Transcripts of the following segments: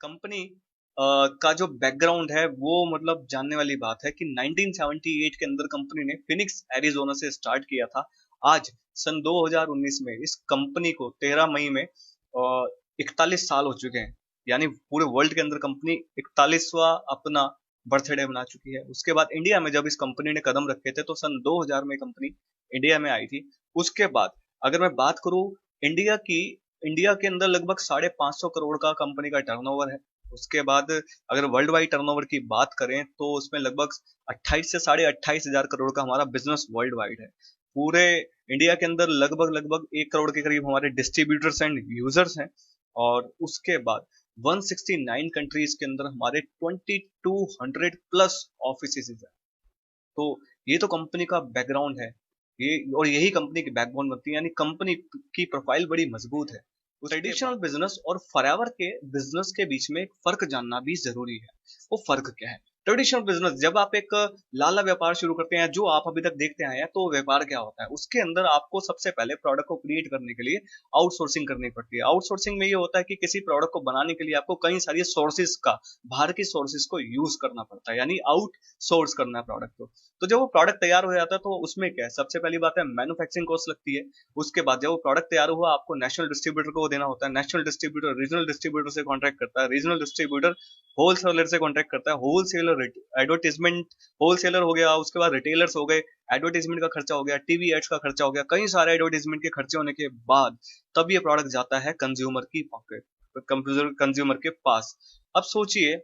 Company का जो background है वो मतलब जानने वाली बात है कि 1978 के अंदर कंपनी ने फिनिक्स एरिजोना से स्टार्ट किया था। आज सन 2019 में इस कंपनी को 13 मई में 41 साल हो चुके हैं। यानी पूरे वर्ल्ड के अंदर कंपनी 41वां अपना बर्थडे मना चुकी है। उसके बाद इंडिया में जब इस कंपनी ने कदम रखे थे तो सन 2000 में कंपनी इंडिया में आई थी। उसके बाद अगर मैं बात करूं इंडिया की, इंडिया के अंदर लगभग 550 करोड़ का कंपनी का टर्नओवर है। उसके बाद अगर वर्ल्ड वाइड टर्नओवर की बात करें तो उसमें लगभग 28 से 28,500 करोड़ का हमारा बिजनेस वर्ल्ड वाइड है। पूरे इंडिया के अंदर लगभग लगभग 1 करोड़ के करीब हमारे डिस्ट्रीब्यूटर्स एंड यूजर्स हैं। और उसके बाद 169 कंट्रीज के अंदर हमारे 2200 प्लस ऑफिस हैं। तो ये तो कंपनी का बैकग्राउंड है। ये और यही कंपनी की बैकबोन बनती है, यानी कंपनी की प्रोफाइल बड़ी मजबूत है। ट्रेडिशनल बिजनेस और फॉरएवर के बिजनेस के बीच में एक फर्क जानना भी जरूरी है। वो फर्क क्या है? ट्रेडिशनल बिजनेस, जब आप एक लाला व्यापार शुरू करते हैं जो आप अभी तक देखते आए हैं, तो व्यापार क्या होता है? उसके अंदर आपको सबसे पहले प्रोडक्ट को क्रिएट करने के लिए आउटसोर्सिंग करनी पड़ती है। आउटसोर्सिंग में ये होता है कि किसी प्रोडक्ट को बनाने के लिए आपको कई सारी सोर्सेज का, बाहर की सोर्सेज को यूज करना पड़ता है, यानी आउटसोर्स करना है प्रोडक्ट को। तो जब वो प्रोडक्ट तैयार हो जाता है तो उसमें क्या है, सबसे पहली बात है मैन्युफैक्चरिंग कॉस्ट लगती है। उसके बाद जब वो प्रोडक्ट तैयार हुआ आपको नेशनल डिस्ट्रीब्यूटर को देना होता है। नेशनल डिस्ट्रीब्यूटर रीजनल डिस्ट्रीब्यूटर से कॉन्ट्रैक्ट करता है। रीजनल डिस्ट्रीब्यूटर होलसेलर से कॉन्ट्रैक्ट करता है। होलसेलर एडवर्टीजमेंट, होलसेलर हो गया, उसके बाद रिटेलर्स हो गए, एडवर्टीजमेंट का खर्चा हो गया, टीवी एड्स का खर्चा हो गया, कई सारे एडवर्टीजमेंट के खर्चे होने के बाद तब ये प्रोडक्ट जाता है कंज्यूमर की पॉकेट, कंज्यूमर के पास। अब सोचिए,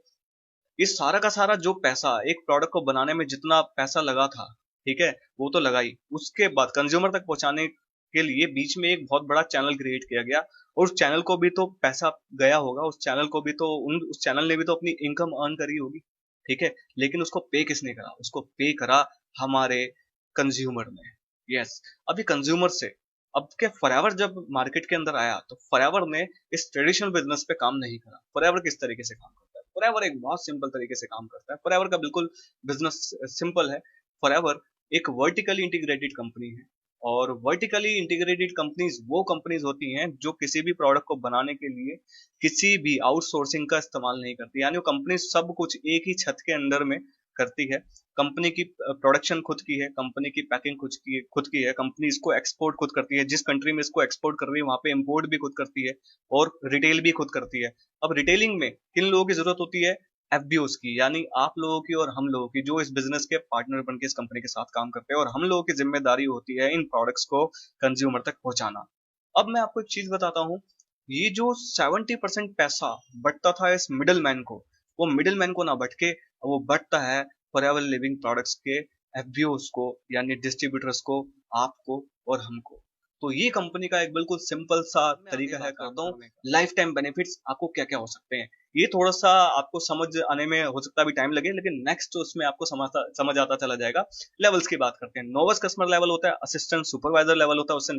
ये सारा का सारा जो पैसा एक प्रोडक्ट को बनाने में जितना पैसा लगा था, ठीक है, वो तो लगा ही। उसके बाद कंज्यूमर तक पहुंचाने के लिए बीच में एक बहुत बड़ा चैनल क्रिएट किया गया, और उस चैनल को भी तो पैसा गया होगा, उस चैनल को भी तो उस चैनल ने भी तो अपनी इनकम अर्न करी होगी, ठीक है। लेकिन उसको पे किसने करा? उसको पे करा हमारे कंज्यूमर ने। यस। अभी कंज्यूमर से अब के फॉरएवर जब मार्केट के अंदर आया तो फॉरएवर ने इस ट्रेडिशनल बिजनेस पे काम नहीं करा। फॉरएवर किस तरीके से काम करता है? फॉरएवर एक बहुत सिंपल तरीके से काम करता है। फॉरएवर का बिल्कुल बिजनेस सिंपल है। फॉरएवर एक वर्टिकली इंटीग्रेटेड कंपनी है, और वर्टिकली इंटीग्रेटेड कंपनीज वो कंपनीज होती हैं जो किसी भी प्रोडक्ट को बनाने के लिए किसी भी आउटसोर्सिंग का इस्तेमाल नहीं करती। यानी वो कंपनी सब कुछ एक ही छत के अंदर में करती है। कंपनी की प्रोडक्शन खुद की है, कंपनी की पैकिंग खुद की है, कंपनी इसको एक्सपोर्ट खुद करती है, जिस कंट्री में इसको एक्सपोर्ट कर रही है वहां पे इंपोर्ट भी खुद करती है, और रिटेल भी खुद करती है। अब रिटेलिंग में किन लोगों की जरूरत होती है? एफबीओस की, यानी आप लोगों की और हम लोगों की, जो इस बिजनेस के पार्टनर बन के इस कंपनी के साथ काम करते हैं, और हम लोगों की जिम्मेदारी होती है इन प्रोडक्ट्स को कंज्यूमर तक पहुंचाना। अब मैं आपको एक चीज बताता हूँ, ये जो 70% पैसा बटता था इस मिडल मैन को, वो मिडल मैन को ना बट के वो बटता है फॉरएवर लिविंग प्रोडक्ट्स के एफबीओस को, यानी डिस्ट्रीब्यूटर्स को, आपको और हमको। तो ये कंपनी का एक बिल्कुल सिंपल सा तरीका है करता हूँ। लाइफ टाइम बेनिफिट्स आपको क्या क्या हो सकते हैं, ये थोड़ा सा आपको समझ आने में हो सकता है अभी टाइम लगे, लेकिन नेक्स्ट उसमें आपको समझ आता चला जाएगा। लेवल्स की बात करते हैं। नोवस कस्टमर लेवल होता है, असिस्टेंट सुपरवाइजर लेवल होता है, उससे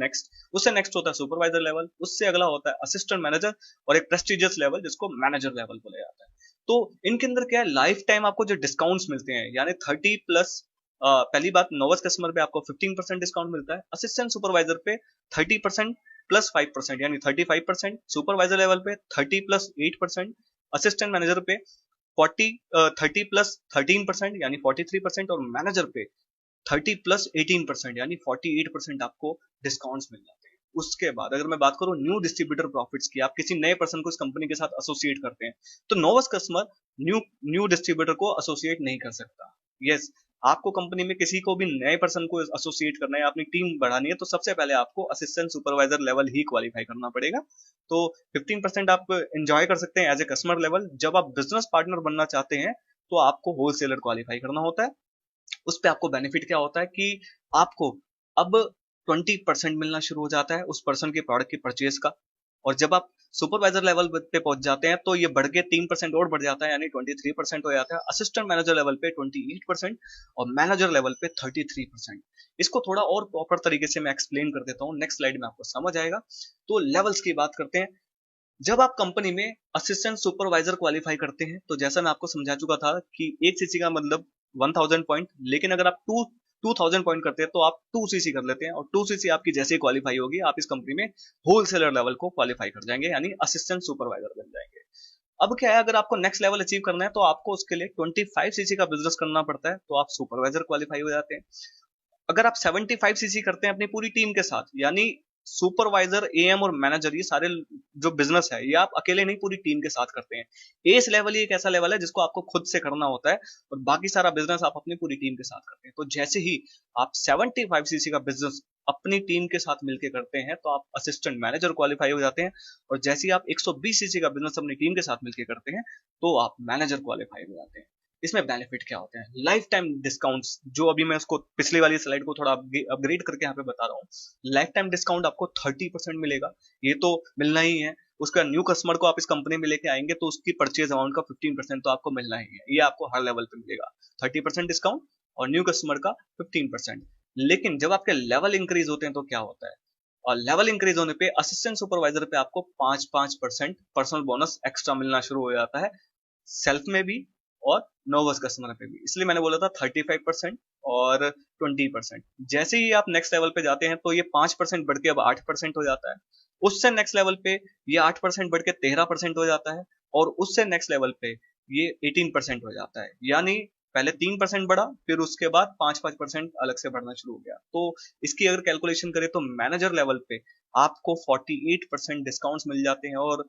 नेक्स्ट होता है सुपरवाइजर लेवल, उससे अगला होता है असिस्टेंट मैनेजर, और एक प्रेस्टिजियस लेवल जिसको मैनेजर लेवल बोला जाता है। तो इनके अंदर क्या है, लाइफ टाइम आपको जो डिस्काउंट्स मिलते हैं, यानी 30+। पहली बात, नोवस कस्टमर पे आपको 15% डिस्काउंट मिलता है, असिस्टेंट सुपरवाइजर पे 30% प्लस 5%, यानी 35%, सुपरवाइजर लेवल पे 30+8%, असिस्टेंट मैनेजर पे 30+13%, यानी 43%, और मैनेजर पे 30+18%, यानी 48% आपको डिस्काउंट्स मिल जाते हैं। उसके बाद अगर मैं बात करूं न्यू डिस्ट्रीब्यूटर प्रॉफिट्स की, आप किसी नए पर्सन को इस कंपनी के साथ एसोसिएट करते हैं, तो नोवस कस्टमर न्यू न्यू डिस्ट्रीब्यूटर को एसोसिएट नहीं कर सकता। यस। आपको कंपनी में किसी को भी नए पर्सन को एसोसिएट करना है, अपनी टीम बढ़ानी है, तो सबसे पहले आपको असिस्टेंट सुपरवाइजर लेवल ही क्वालिफाई करना पड़ेगा। तो 15% आप एंजॉय कर सकते हैं एज ए कस्टमर लेवल। जब आप बिजनेस पार्टनर बनना चाहते हैं तो आपको होलसेलर क्वालिफाई करना होता है। उस पे आपको बेनिफिट क्या होता है कि आपको अब 20% मिलना शुरू हो जाता है उस पर्सन के प्रोडक्ट की परचेज का। और जब आप सुपरवाइजर लेवल पे पहुंच जाते हैं तो ये बढ़ के 3% और बढ़ जाता है, यानी 23% हो जाता है। असिस्टेंट मैनेजर लेवल पे 28%, और मैनेजर लेवल पे 33%। इसको थोड़ा और प्रॉपर तरीके से मैं एक्सप्लेन कर देता हूँ, नेक्स्ट स्लाइड में आपको समझ आएगा। तो लेवल्स की बात करते हैं। जब आप कंपनी में असिस्टेंट सुपरवाइजर क्वालिफाई करते हैं, तो जैसा मैं आपको समझा चुका था कि 1 सीसी का मतलब 1000 पॉइंट, लेकिन अगर आप 2000 पॉइंट करते हैं तो आप 2 सीसी कर लेते हैं, और 2 सीसी आपकी जैसे ही क्वालिफाई होगी आप इस कंपनी में होलसेलर लेवल को क्वालिफाई कर जाएंगे, यानी असिस्टेंट सुपरवाइजर बन जाएंगे। अब क्या है, अगर आपको नेक्स्ट लेवल अचीव करना है तो आपको उसके लिए 25 सीसी का बिजनेस करना पड़ता है, तो आप सुपरवाइजर क्वालिफाई हो जाते हैं। अगर आप 75 सीसी करते हैं अपनी पूरी टीम के साथ, यानी सुपरवाइजर, एएम और मैनेजर, ये सारे जो बिजनेस है ये आप अकेले नहीं पूरी टीम के साथ करते हैं। एस लेवल ही एक ऐसा लेवल है जिसको आपको खुद से करना होता है, और बाकी सारा बिजनेस आप अपनी पूरी टीम के साथ करते हैं। तो जैसे ही आप 75 सीसी का बिजनेस अपनी टीम के साथ मिलकर करते हैं तो आप असिस्टेंट मैनेजर क्वालिफाई हो जाते हैं, और जैसे ही आप 120 सीसी का बिजनेस अपनी टीम के साथ मिलकर करते हैं तो आप मैनेजर क्वालिफाई हो जाते हैं। इसमें बेनिफिट क्या होते हैं, लाइफ टाइम डिस्काउंट्स, जो अभी मैं उसको पिछली वाली स्लाइड को थोड़ा अपग्रेड करके यहाँ पे बता रहा हूँ। लाइफ टाइम डिस्काउंट आपको 30% मिलेगा, ये तो मिलना ही है। उसका न्यू कस्टमर को आप इस कंपनी में लेके आएंगे तो उसकी परचेज अमाउंट का 15% तो आपको मिलना ही है, ये आपको हर लेवल पे मिलेगा। 30% डिस्काउंट और न्यू कस्टमर का 15%। लेकिन जब आपके लेवल इंक्रीज होते हैं तो क्या होता है, और लेवल इंक्रीज होने पे असिस्टेंट सुपरवाइजर पे आपको 5-5% पर्सनल बोनस एक्स्ट्रा मिलना शुरू हो जाता है, सेल्फ में भी और नर्वस कस्टमर पे भी। इसलिए मैंने बोला था 35% और 20%। जैसे ही आप नेक्स्ट लेवल पे जाते हैं तो ये 5% बढ़ के अब 8% हो जाता है। उससे नेक्स्ट लेवल पे ये 8% बढ़ के 13% हो जाता है, और उससे नेक्स्ट लेवल पे ये 18% हो जाता है। यानी पहले 3% बढ़ा, फिर उसके बाद 5-5% अलग से बढ़ना शुरू हो गया। तो इसकी अगर कैलकुलेशन करें तो मैनेजर लेवल पे आपको 48% डिस्काउंट्स मिल जाते हैं, और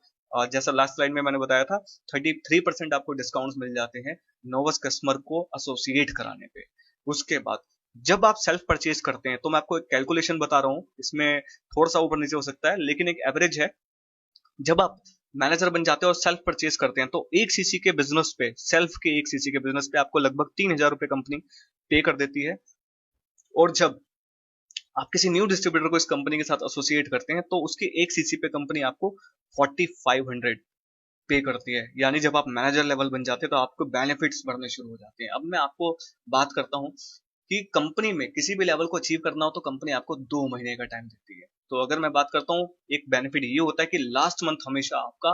जैसा लास्ट स्लाइड में मैंने बताया था 33% आपको डिस्काउंट्स मिल जाते हैं नोवस कस्टमर को एसोसिएट कराने पे। उसके बाद जब आप सेल्फ परचेज करते हैं, तो मैं आपको एक कैलकुलेशन बता रहा हूँ, इसमें थोड़ा सा ऊपर नीचे हो सकता है लेकिन एक एवरेज है। जब आप मैनेजर बन जाते हैं और सेल्फ परचेज करते हैं तो 1 सीसी के बिजनेस पे, सेल्फ के 1 सीसी के बिजनेस पे आपको लगभग 3,000 रुपए कंपनी पे कर देती है। और जब आप किसी न्यू डिस्ट्रीब्यूटर को इस कंपनी के साथ एसोसिएट करते हैं तो उसके 1 सीसी पे कंपनी आपको 4500 पे करती है। यानी जब आप मैनेजर लेवल बन जाते हैं तो आपको बेनिफिट्स बढ़ने शुरू हो जाते हैं। अब मैं आपको बात करता हूँ कि कंपनी में किसी भी लेवल को अचीव करना हो तो कंपनी आपको 2 महीने का टाइम देती है। तो अगर मैं बात करता हूँ, एक बेनिफिट ये होता है कि लास्ट मंथ हमेशा आपका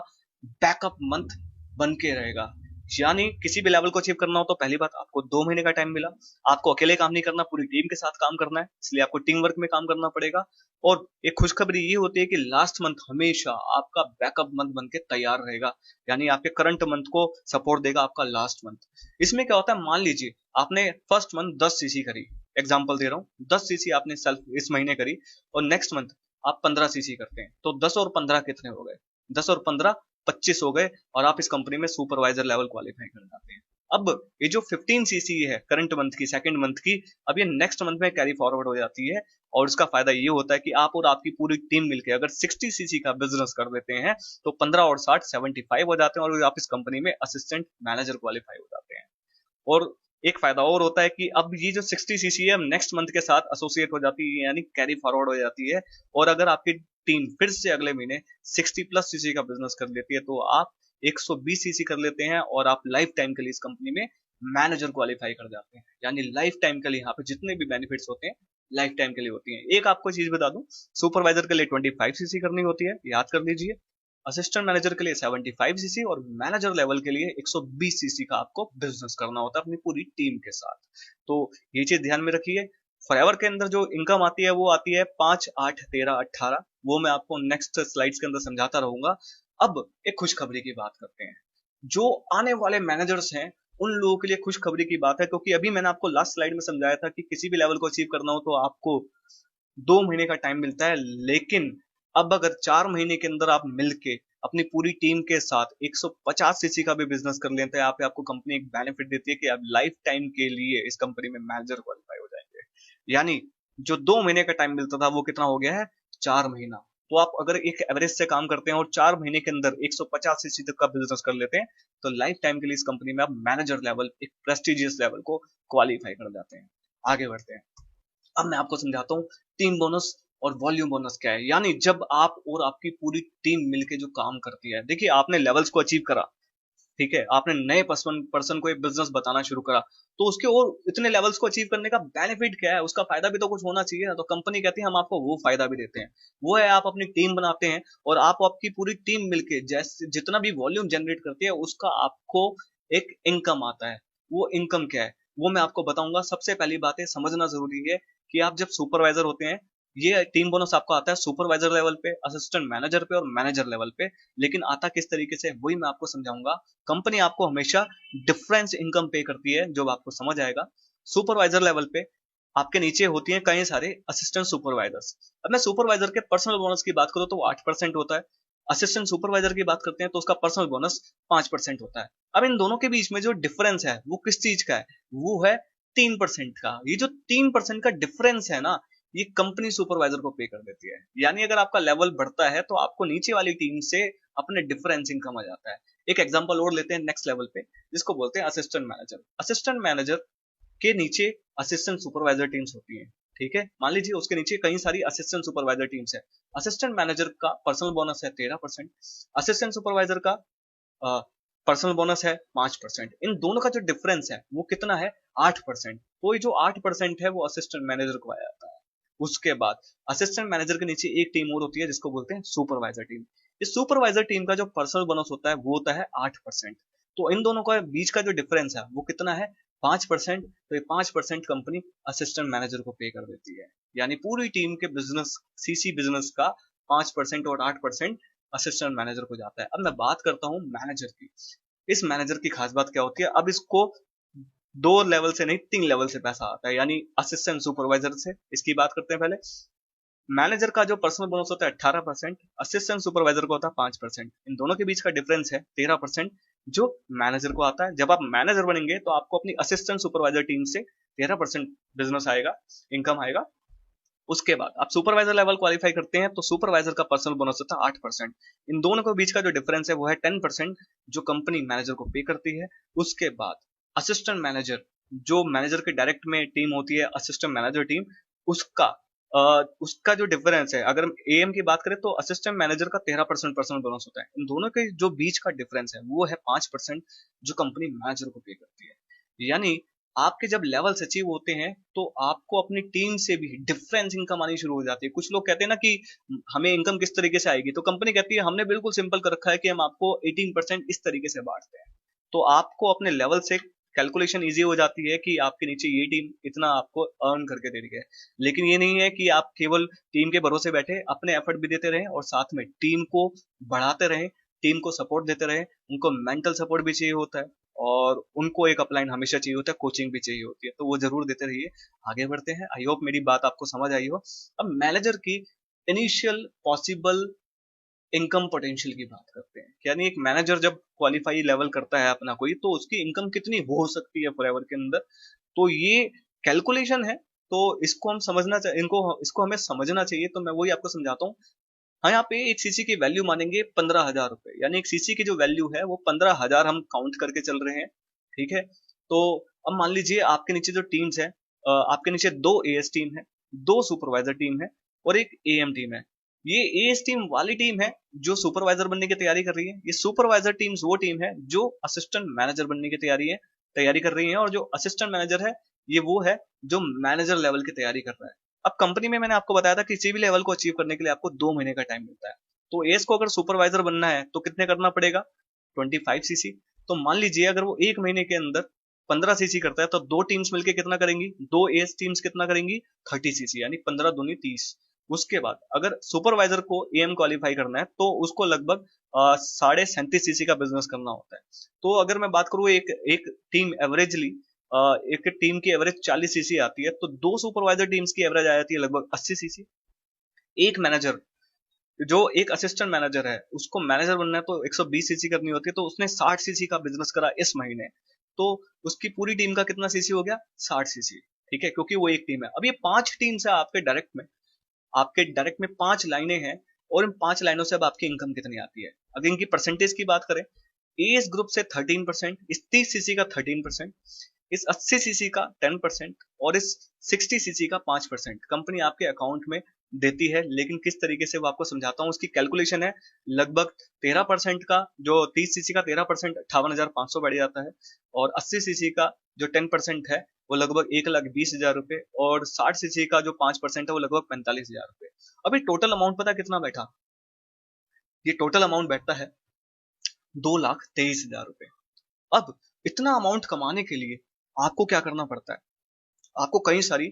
बैकअप मंथ बन के रहेगा। यानी किसी भी लेवल को अचीव करना हो तो पहली बात आपको 2 महीने का टाइम मिला। आपको अकेले काम नहीं करना, पूरी टीम के साथ काम करना है, इसलिए आपको टीम वर्क में काम करना पड़ेगा। और एक खुशखबरी ये होती है कि लास्ट मंथ हमेशा आपका बैकअप मंथ बन के तैयार रहेगा, यानी आपके करंट मंथ को सपोर्ट देगा आपका लास्ट मंथ। इसमें क्या होता है, मान लीजिए आपने फर्स्ट मंथ 10 सीसी करी, एग्जाम्पल दे रहा हूँ, 10 सीसी आपने सेल्फ इस महीने करी, और नेक्स्ट मंथ आप 15 सीसी करते हैं, तो 10 और 15 कितने हो गए, 10 और 15 25 हो गए, और आप इस कंपनी में सुपरवाइजर लेवल क्वालिफाई कर जाते हैं। अब ये जो 15 सीसी है करंट मंथ की, सेकंड मंथ की, अब ये नेक्स्ट मंथ में कैरी फॉरवर्ड हो जाती है। और उसका फायदा ये होता है कि आप और आपकी पूरी टीम मिलकर अगर 60 सीसी का बिजनेस कर देते हैं तो 15 और 60 75 हो जाते हैं, और आप इस कंपनी में असिस्टेंट मैनेजर क्वालिफाई हो जाते हैं। और एक फायदा और होता है कि अब ये जो 60 सीसी है नेक्स्ट मंथ के साथ एसोसिएट हो जाती है, यानी कैरी फॉरवर्ड हो जाती है। और अगर आपकी टीम फिर से अगले महीने 60+ सीसी का बिजनेस कर लेती है तो आप 120 सीसी कर लेते हैं, और आप लाइफ टाइम के लिए इस कंपनी में मैनेजर क्वालिफाई कर जाते हैं। यानी लाइफ टाइम के लिए यहाँ पे जितने भी बेनिफिट्स होते हैं लाइफ टाइम के लिए होती हैं। एक आपको चीज बता दूं, सुपरवाइजर के लिए 25 सीसी करनी होती है, याद कर लीजिए। असिस्टेंट मैनेजर के लिए 75 सीसी, और मैनेजर लेवल के लिए 120 सीसी का आपको बिजनेस करना होता है अपनी पूरी टीम के साथ। तो ये चीज ध्यान में रखिए। फॉरएवर के अंदर जो इनकम आती है वो आती है 5 8 13 18, वो मैं आपको नेक्स्ट स्लाइड्स के अंदर समझाता रहूंगा। अब एक खुशखबरी की बात करते हैं, जो आने वाले मैनेजर्स हैं उन लोगों के लिए खुशखबरी की बात है, क्योंकि अभी मैंने आपको लास्ट स्लाइड में समझाया था कि किसी भी लेवल को अचीव करना हो तो आपको 2 महीने का टाइम मिलता है। लेकिन अब अगर 4 महीने के अंदर आप मिलके अपनी पूरी टीम के साथ 150 सीसी का भी बिजनेस कर लेते हैं, यहाँ पे आपको कंपनी एक बेनिफिट देती है कि आप लाइफ टाइम के लिए इस कंपनी में मैनेजर क्वालिफाई हो जाएंगे। यानी जो 2 महीने का टाइम मिलता था वो कितना हो गया है, 4 महीना। तो आप अगर एक एवरेज से काम करते हैं और 4 महीने के अंदर 150 सीसी तक का बिजनेस कर लेते हैं तो लाइफ टाइम के लिए इस कंपनी में आप मैनेजर लेवल, एक प्रेस्टिजियस लेवल को क्वालिफाई कर जाते हैं। आगे बढ़ते हैं। अब मैं आपको समझाता हूँ टीम बोनस और वॉल्यूम बोनस क्या है। यानी जब आप और आपकी पूरी टीम मिलके जो काम करती है, देखिए आपने लेवल्स को अचीव करा, ठीक है, आपने नए पर्सन पर्सन को ये बिजनेस बताना शुरू करा, तो उसके और इतने लेवल्स को अचीव करने का बेनिफिट क्या है, उसका फायदा भी तो कुछ होना चाहिए ना। तो कंपनी कहती है हम आपको वो फायदा भी देते हैं, वो है आप अपनी टीम बनाते हैं, और आप आपकी पूरी टीम मिलके जैसे जितना भी वॉल्यूम जनरेट करती है उसका आपको एक इनकम आता है। वो इनकम क्या है वो मैं आपको बताऊंगा। सबसे पहली बात है, समझना जरूरी है कि आप जब सुपरवाइजर होते हैं ये टीम बोनस आपको आता है सुपरवाइजर लेवल पे, असिस्टेंट मैनेजर पे और मैनेजर लेवल पे। लेकिन आता किस तरीके से वही मैं आपको समझाऊंगा। कंपनी आपको हमेशा डिफरेंस इनकम पे करती है, जो आपको समझ आएगा। सुपरवाइजर लेवल पे आपके नीचे होती हैं कई सारे असिस्टेंट सुपरवाइजर्स। अब मैं सुपरवाइजर के पर्सनल बोनस की बात करूं तो वो 8% होता है। असिस्टेंट सुपरवाइजर की बात करते हैं तो उसका पर्सनल बोनस 5% होता है। अब इन दोनों के बीच में जो डिफरेंस है वो किस चीज का है, वो है 3% का। ये जो 3% का डिफरेंस है ना, ये कंपनी सुपरवाइजर को पे कर देती है। यानी अगर आपका लेवल बढ़ता है तो आपको नीचे वाली टीम से अपने डिफरेंस इनकम आ जाता है। एक एग्जांपल और लेते हैं नेक्स्ट लेवल पे, जिसको बोलते हैं असिस्टेंट मैनेजर। असिस्टेंट मैनेजर के नीचे असिस्टेंट सुपरवाइजर टीम्स होती हैं। ठीक है, मान लीजिए उसके नीचे कई सारी असिस्टेंट सुपरवाइजर टीम्स है। असिस्टेंट मैनेजर का पर्सनल बोनस है 13%, असिस्टेंट सुपरवाइजर का पर्सनल बोनस है 5%। इन दोनों का जो डिफरेंस है वो कितना है, 8%। तो ये जो 8% है वो असिस्टेंट मैनेजर को आया जाता है। उसके बाद असिस्टेंट मैनेजर के नीचे एक टीम और होती है जिसको बोलते हैं सुपरवाइजर टीम। इस सुपरवाइजर टीम का जो पर्सनल बोनस होता है वो होता है 8%। तो इन दोनों का बीच का जो डिफरेंस है वो कितना है, 5%। तो ये 5% कंपनी असिस्टेंट मैनेजर को पे कर देती है। यानी पूरी टीम के बिजनेस, सीसी बिजनेस का 5% और 8% असिस्टेंट मैनेजर को जाता है। अब मैं बात करता हूँ मैनेजर की। इस मैनेजर की खास बात क्या होती है, अब इसको 2 लेवल से नहीं 3 लेवल से पैसा आता है, यानी असिस्टेंट सुपरवाइजर से। इसकी बात करते हैं पहले। मैनेजर का जो पर्सनल बोनस होता है 18%, असिस्टेंट सुपरवाइजर को होता है 5%। इन दोनों के बीच का डिफरेंस है 13%, जो मैनेजर को आता है। जब आप मैनेजर बनेंगे तो आपको अपनी असिस्टेंट सुपरवाइजर टीम से 13% बिजनेस आएगा, इनकम आएगा। उसके बाद आप सुपरवाइजर लेवल क्वालिफाई करते हैं तो सुपरवाइजर का पर्सनल बोनस होता है 8%। इन दोनों के बीच का जो डिफरेंस है वो है 10%, जो कंपनी मैनेजर को पे करती है। उसके बाद असिस्टेंट मैनेजर, जो मैनेजर के डायरेक्ट में टीम होती है असिस्टेंट मैनेजर टीम, उसका उसका जो डिफरेंस है, अगर एएम की बात करें तो असिस्टेंट मैनेजर का 13% पर्सनल बोनस होता है। इन दोनों के जो बीच का डिफरेंस है वो है 5%, जो कंपनी मैनेजर को पे करती है। यानी आपके जब लेवल्स अचीव होते हैं तो आपको अपनी टीम से भी डिफरेंस इनकम आनी शुरू हो जाती है। कुछ लोग कहते हैं ना कि हमें इनकम किस तरीके से आएगी, तो कंपनी कहती है हमने बिल्कुल सिंपल कर रखा है कि हम आपको 18% इस तरीके से बांटते हैं। तो आपको अपने लेवल से कैलकुलेशन इजी हो जाती है कि आपके नीचे ये टीम इतना आपको अर्न करके दे रही है। लेकिन ये नहीं है कि आप केवल टीम के भरोसे बैठे, अपने एफर्ट भी देते रहें और साथ में टीम को बढ़ाते रहें, टीम को सपोर्ट देते रहें। उनको मेंटल सपोर्ट भी चाहिए होता है और उनको एक अपलाइन हमेशा चाहिए होता है, कोचिंग भी चाहिए होती है, तो वो जरूर देते रहिए। आगे बढ़ते हैं, आई होप मेरी बात आपको समझ आई हो। अब मैनेजर की इनिशियल पॉसिबल इनकम पोटेंशियल की बात करते हैं। यानी एक मैनेजर जब क्वालिफाई लेवल करता है अपना कोई, तो उसकी इनकम कितनी हो सकती है फॉरएवर के अंदर, तो ये कैलकुलेशन है। तो इसको हम समझना चाहिए, इनको इसको हमें समझना चाहिए। तो मैं वही आपको समझाता हूँ। हाँ, यहाँ पे एक सीसी की वैल्यू मानेंगे 15,000 रुपए, यानी एक सीसी की जो वैल्यू है वो 15,000 हम काउंट करके चल रहे हैं। ठीक है, तो अब मान लीजिए आपके नीचे जो टीम्स है, आपके नीचे 2 एएस टीम है, 2 सुपरवाइजर टीम है और एक एएम टीम है। ये एएस टीम वाली टीम है जो सुपरवाइजर बनने की तैयारी कर रही है। ये सुपरवाइजर टीम्स वो टीम है जो असिस्टेंट मैनेजर बनने की तैयारी कर रही है। और जो असिस्टेंट मैनेजर है, ये वो है जो मैनेजर लेवल की तैयारी कर रहा है। अब कंपनी में मैंने आपको बताया था कि किसी भी लेवल को अचीव करने के लिए आपको 2 महीने का टाइम मिलता है। तो एस को अगर सुपरवाइजर बनना है तो कितने करना पड़ेगा, 25 सीसी। तो मान लीजिए अगर वो 1 महीने के अंदर 15 सीसी करता है तो 2 टीम्स मिलकर कितना करेंगी, 2 एस टीम्स कितना करेंगी, 30 सीसी, यानी 15 दूनी 30। उसके बाद अगर सुपरवाइजर को एएम क्वालिफाई करना है तो उसको लगभग 37.5 सीसी का बिजनेस करना होता है। तो अगर मैं बात करूँ एक एक टीम एवरेजली, एक टीम की एवरेज 40 सीसी आती है, तो 2 सुपरवाइजर टीम्स की एवरेज आ जाती है लगभग 80 सीसी। एक मैनेजर, जो एक असिस्टेंट मैनेजर है, उसको मैनेजर बनना है तो 120 सीसी करनी होती है, तो उसने 60 सीसी का बिजनेस करा इस महीने। तो उसकी पूरी टीम का कितना सीसी हो गया, 60 सीसी। ठीक है, क्योंकि वो एक टीम है। अब ये 5 टीम है आपके डायरेक्ट में 5 लाइनें हैं। और इन 5 लाइनों से अब आपकी इनकम कितनी आती है, अगर इनकी परसेंटेज की बात करें, इस ग्रुप से 13%, इस 30 सीसी का 13%, इस 80 सीसी का 10% और इस 60 सीसी का 5% कंपनी आपके अकाउंट में देती है। लेकिन किस तरीके से वो आपको समझाता हूँ। उसकी कैलकुलेशन है लगभग 13% का, जो 30 सीसी का 13% 58,500 बढ़ जाता है। और 80 सीसी का जो 10% है वो लगभग 1,20,000 रुपए। और 60 सीसी का जो 5% है वो लगभग 45,000 रुपए। अभी टोटल अमाउंट पता कितना बैठा, ये टोटल अमाउंट बैठता है 2,23,000 रुपए। अब इतना अमाउंट कमाने के लिए आपको क्या करना पड़ता है, आपको कई सारी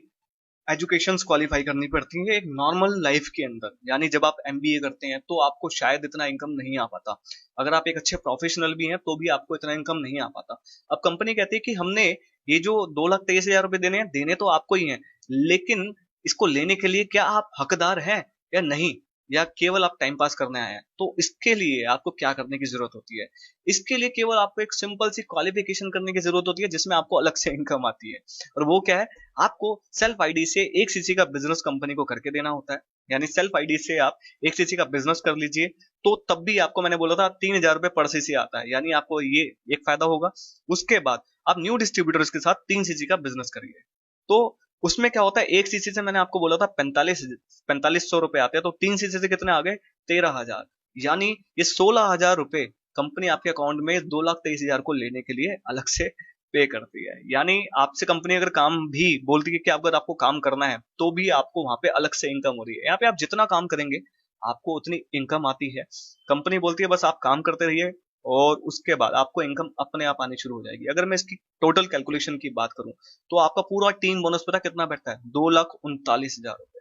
एजुकेशंस क्वालिफाई करनी पड़ती है एक नॉर्मल लाइफ के अंदर। यानी जब आप एमबीए करते हैं तो आपको शायद इतना इनकम नहीं आ पाता। अगर आप एक अच्छे प्रोफेशनल भी हैं तो भी आपको इतना इनकम नहीं आ पाता। अब कंपनी कहती है कि हमने ये जो 2,23,000 रुपए देने हैं, देने तो आपको ही हैं, लेकिन इसको लेने के लिए क्या आप हकदार हैं या नहीं, या केवल आप टाइम पास करने आए हैं। तो इसके लिए आपको क्या करने की जरूरत होती है? इसके लिए केवल आपको एक सिंपल सी क्वालिफिकेशन करने की जरूरत होती है, जिसमें आपको अलग से इनकम आती है। और वो क्या है? आपको सेल्फ आईडी से 1 सीसी का बिजनेस कंपनी को करके देना होता है। यानी सेल्फ आईडी से आप 1 सीसी का बिजनेस कर लीजिए, तो तब भी आपको, मैंने बोला था, 3,000 रुपए पर सीसी आता है। यानी आपको ये एक फायदा होगा। उसके बाद आप न्यू डिस्ट्रीब्यूटर्स के साथ 3 सीसी का बिजनेस करिए। तो उसमें क्या होता है, 1 सीसी से मैंने आपको बोला था 4500 रुपए आते हैं, तो 3 सीसी से कितने आ गए? 13,000। यानी ये 16,000 रुपए कंपनी आपके अकाउंट में 2,23,000 को लेने के लिए अलग से पे करती है। यानी आपसे कंपनी अगर काम भी बोलती है कि अगर आपको काम करना है, तो भी आपको वहां पे अलग से इनकम हो रही है। यहाँ पे आप जितना काम करेंगे आपको उतनी इनकम आती है। कंपनी बोलती है बस आप काम करते रहिए, और उसके बाद आपको इनकम अपने आप आनी शुरू हो जाएगी। अगर मैं इसकी टोटल कैलकुलेशन की बात करूं, तो आपका पूरा टीम बोनस पता कितना बैठता है? 2,39,000 रुपए।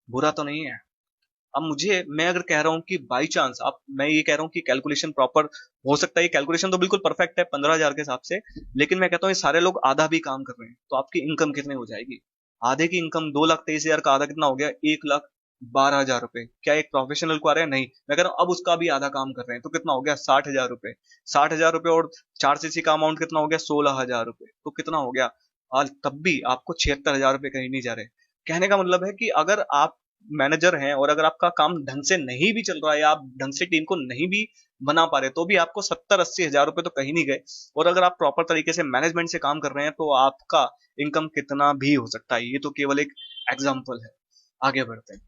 बुरा तो नहीं है। अब मैं अगर कह रहा हूँ कि बाई चांस आप, मैं ये कह रहा हूँ कि कैलकुलेशन प्रॉपर हो सकता है, ये कैलकुलेशन तो बिल्कुल परफेक्ट है 15,000 के हिसाब से, लेकिन मैं कहता हूँ ये सारे लोग आधा भी काम कर रहे हैं, तो आपकी इनकम कितनी हो जाएगी? आधे की इनकम 2,23,000 का आधा कितना हो गया? 1,12,000 रुपए। क्या एक प्रोफेशनल को आ रहे हैं? नहीं। मैं कह रहा हूँ अब उसका भी आधा काम कर रहे हैं, तो कितना हो गया? 60,000 रुपए। 60,000 रुपए और 4 सीसी का अमाउंट कितना हो गया? 16,000 रुपए। तो कितना हो गया? आज तब भी आपको 76,000 रुपए कहीं नहीं जा रहे। कहने का मतलब है कि अगर आप मैनेजर हैं और अगर आपका काम ढंग से नहीं भी चल रहा है, या आप ढंग से टीम को नहीं भी बना पा रहे, तो भी आपको 70-80 हजार रुपए तो कहीं नहीं गए। और अगर आप प्रॉपर तरीके से मैनेजमेंट से काम कर रहे हैं, तो आपका इनकम कितना भी हो सकता है। ये तो केवल एक एग्जाम्पल है। आगे बढ़ते हैं।